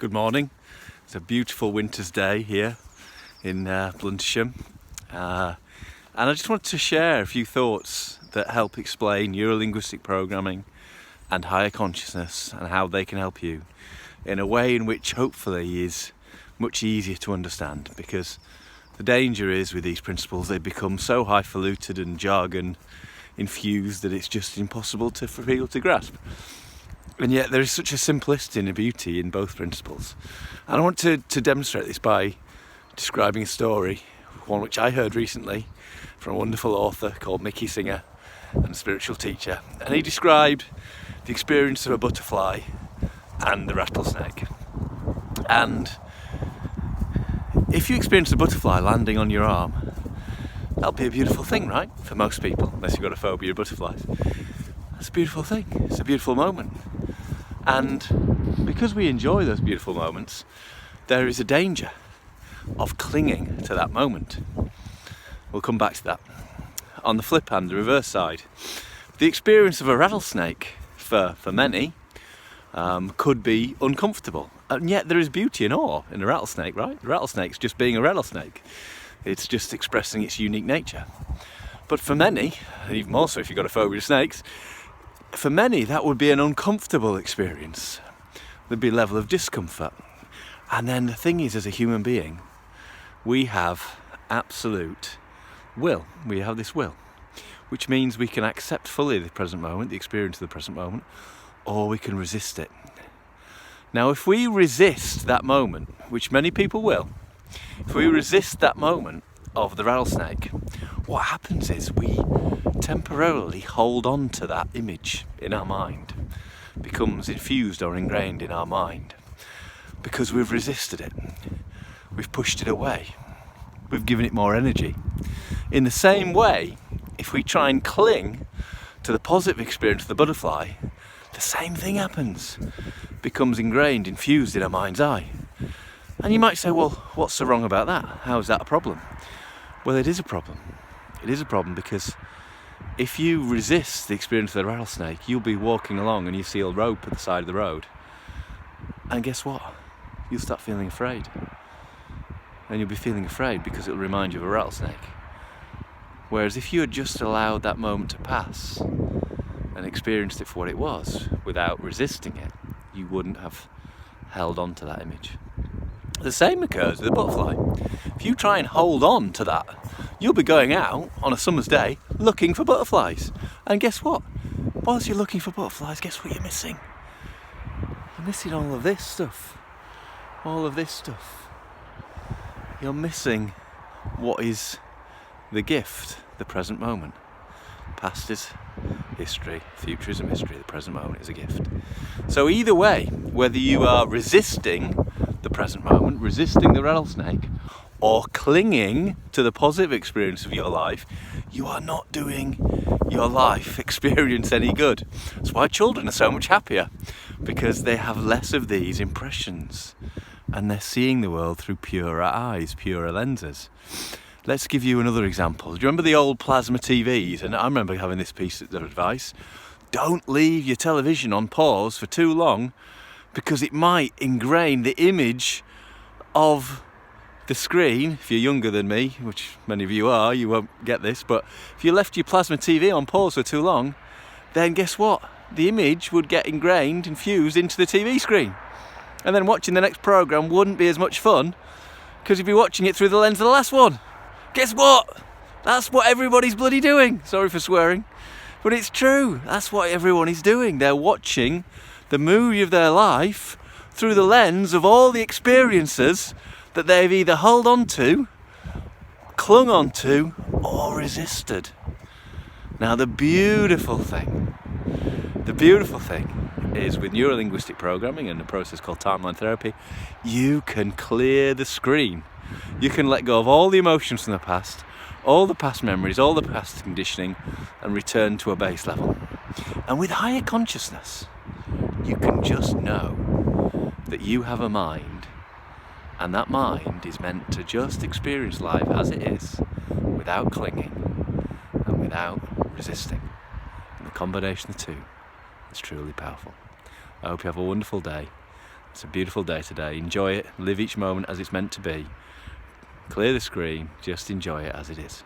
Good morning. It's a beautiful winter's day here in Bluntisham, and I just wanted to share a few thoughts that help explain neurolinguistic programming and higher consciousness and how they can help you in a way in which hopefully is much easier to understand, because the danger is with these principles they become so highfalutin and jargon infused that it's just impossible for people to grasp. And yet there is such a simplicity and a beauty in both principles. And I want to demonstrate this by describing a story, one which I heard recently from a wonderful author called Mickey Singer and a spiritual teacher. And he described the experience of a butterfly and the rattlesnake. And if you experience a butterfly landing on your arm, that'll be a beautiful thing, right? For most people, unless you've got a phobia of butterflies. That's a beautiful thing. It's a beautiful moment. And because we enjoy those beautiful moments, there is a danger of clinging to that moment. We'll come back to that. On the flip hand, the reverse side, the experience of a rattlesnake for many could be uncomfortable. And yet there is beauty and awe in a rattlesnake, right? The rattlesnake's just being a rattlesnake. It's just expressing its unique nature. But for many, and even more so if you've got a phobia of snakes, for many that would be an uncomfortable experience. There'd be a level of discomfort. And then the thing is, as a human being, we have absolute will. We have this will, which means we can accept fully the present moment, the experience of the present moment, or we can resist it. Now, if we resist that moment, which many people will, if we resist that moment of the rattlesnake, what happens is we temporarily hold on to that image in our mind. It becomes infused or ingrained in our mind because we've resisted it. We've pushed it away. We've given it more energy. In the same way, if we try and cling to the positive experience of the butterfly, the same thing happens. It becomes ingrained, infused in our mind's eye. And you might say, well, what's so wrong about that? How is that a problem? Well, it is a problem. It is a problem because if you resist the experience of the rattlesnake, you'll be walking along and you see a rope at the side of the road. And guess what? You'll start feeling afraid. And you'll be feeling afraid because it'll remind you of a rattlesnake. Whereas if you had just allowed that moment to pass and experienced it for what it was without resisting it, you wouldn't have held on to that image. The same occurs with a butterfly. If you try and hold on to that, you'll be going out on a summer's day looking for butterflies. And guess what? Whilst you're looking for butterflies, guess what you're missing? You're missing all of this stuff. All of this stuff. You're missing what is the gift, the present moment. Past is history, future is a mystery, the present moment is a gift. So either way, whether you are resisting the present moment, resisting the rattlesnake, or clinging to the positive experience of your life, you are not doing your life experience any good. That's why children are so much happier, because they have less of these impressions and they're seeing the world through purer eyes, purer lenses. Let's give you another example. Do you remember the old plasma TVs? And I remember having this piece of advice. Don't leave your television on pause for too long, because it might ingrain the image of the screen. If you're younger than me, which many of you are, you won't get this, but if you left your plasma TV on pause for too long, then guess what? The image would get ingrained, infused into the TV screen. And then watching the next programme wouldn't be as much fun, because you'd be watching it through the lens of the last one. Guess what? That's what everybody's bloody doing. Sorry for swearing. But it's true. That's what everyone is doing. They're watching the movie of their life through the lens of all the experiences that they've either held on to, clung on to, or resisted. Now the beautiful thing is with neurolinguistic programming and a process called timeline therapy, you can clear the screen. You can let go of all the emotions from the past, all the past memories, all the past conditioning, and return to a base level. And with higher consciousness, you can just know that you have a mind, and that mind is meant to just experience life as it is, without clinging and without resisting. And the combination of the two is truly powerful. I hope you have a wonderful day. It's a beautiful day today. Enjoy it, live each moment as it's meant to be. Clear the screen, just enjoy it as it is.